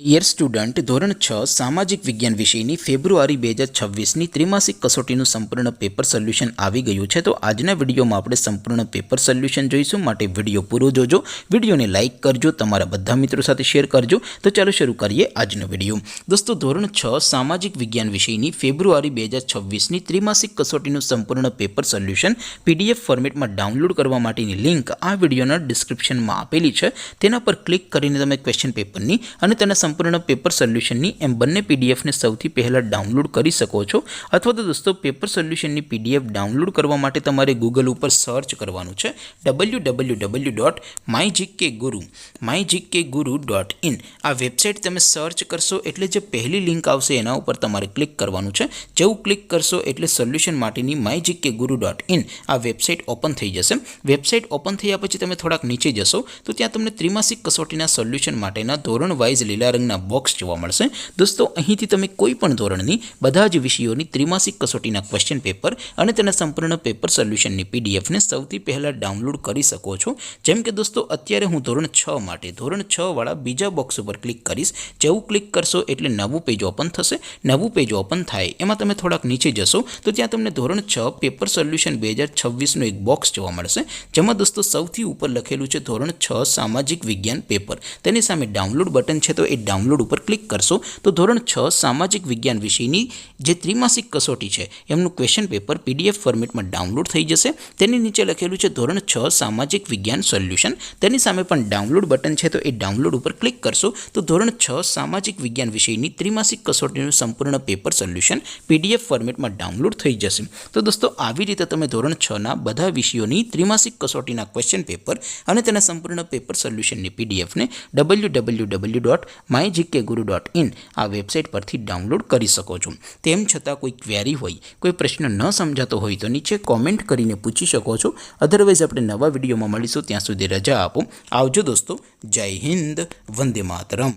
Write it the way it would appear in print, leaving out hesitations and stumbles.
Dear student, ધોરણ 6 સામાજિક વિજ્ઞાન વિષયની ફેબ્રુઆરી 2026ની ત્રિમાસિક કસોટીનું સંપૂર્ણ પેપર સોલ્યુશન આવી ગયું છે. તો આજના વિડીયોમાં આપણે સંપૂર્ણ પેપર સોલ્યુશન જોઈશું. માટે વિડીયો પૂરો જોજો, વિડીયોને લાઇક કરજો, તમારા બધા મિત્રો સાથે શેર કરજો. તો ચાલો શરૂ કરીએ આજનો વિડીયો. દોસ્તો, ધોરણ 6 સામાજિક વિજ્ઞાન વિષયની ફેબ્રુઆરી 2026ની ત્રિમાસિક કસોટીનું સંપૂર્ણ પેપર સોલ્યુશન PDF ફોર્મેટમાં ડાઉનલોડ કરવા માટેની લિંક આ વિડીયોના ડિસ્ક્રિપ્શનમાં આપેલી છે. તેના પર ક્લિક કરીને તમે ક્વેશ્ચન પેપરની અને તેના સંપૂર્ણ પેપર સોલ્યુશનની એમ બંને પીડીએફને સૌથી પહેલાં ડાઉનલોડ કરી શકો છો. અથવા તો દોસ્તો, પેપર સોલ્યુશનની PDF ડાઉનલોડ કરવા માટે તમારે ગૂગલ ઉપર સર્ચ કરવાનું છે www.mygkguru.in. આ વેબસાઇટ તમે સર્ચ કરશો એટલે જે પહેલી લિંક આવશે એના ઉપર તમારે ક્લિક કરવાનું છે. જેવું ક્લિક કરશો એટલે સોલ્યુશન માટેની mygkguru.in આ વેબસાઇટ ઓપન થઈ જશે. વેબસાઇટ ઓપન થયા પછી તમે થોડાક નીચે જશો તો ત્યાં તમને ત્રિમાસિક કસોટીના સોલ્યુશન માટેના ધોરણ વાઇઝ લીલા રંગના બોક્સ જોવા મળશે. દોસ્તો, અહીંથી તમે કોઈ પણ ધોરણની બધા જ વિષયોની ત્રિમાસિક કસોટીના ક્વેશ્ચન પેપર અને તેના સંપૂર્ણ પેપર સોલ્યુશનની પીડીએફને સૌથી પહેલાં ડાઉનલોડ કરી શકો છો. જેમ કે દોસ્તો, અત્યારે હું ધોરણ 6 માટે ધોરણ 6 વાળા બીજા બોક્સ ઉપર ક્લિક કરીશ. જેવું ક્લિક કરશો એટલે નવું પેજ ઓપન થશે. નવું પેજ ઓપન થાય એમાં તમે થોડાક નીચે જશો તો ત્યાં તમને ધોરણ 6 પેપર સોલ્યુશન 2026નું એક બોક્સ જોવા મળશે. જેમાં દોસ્તો સૌથી ઉપર લખેલું છે ધોરણ 6 સામાજિક વિજ્ઞાન પેપર. તેની સામે ડાઉનલોડ બટન છે, તો એ ડાઉનલોડ ઉપર ક્લિક કરશો તો ધોરણ 6 સામાજિક વિજ્ઞાન વિષયની જે ત્રિમાસિક કસોટી છે એમનું ક્વેશ્ચન પેપર PDF ફોર્મેટમાં ડાઉનલોડ થઈ જશે. તેની નીચે લખેલું છે ધોરણ 6 સામાજિક વિજ્ઞાન સોલ્યુશન. તેની સામે પણ ડાઉનલોડ બટન છે, તો એ ડાઉનલોડ ઉપર ક્લિક કરશો તો ધોરણ 6 સામાજિક વિજ્ઞાન વિષયની ત્રિમાસિક કસોટીનું સંપૂર્ણ પેપર સોલ્યુશન PDF ફોર્મેટમાં ડાઉનલોડ થઈ જશે. તો દોસ્તો, આવી રીતે તમે ધોરણ 6ના બધા વિષયોની ત્રિમાસિક કસોટીના ક્વેશ્ચન પેપર અને તેના સંપૂર્ણ પેપર સોલ્યુશનની PDFને www.mygkguru.in આ વેબસાઇટ પરથી ડાઉનલોડ કરી શકો છો. તેમ છતાં કોઈ ક્વેરી હોય, કોઈ પ્રશ્ન ન સમજાતો હોય તો નીચે કોમેન્ટ કરીને પૂછી શકો છો. અધરવાઇઝ આપણે નવા વિડીયોમાં મળીશું. ત્યાં સુધી રજા આપો. આવજો દોસ્તો. જય હિન્દ. વંદે માતરમ.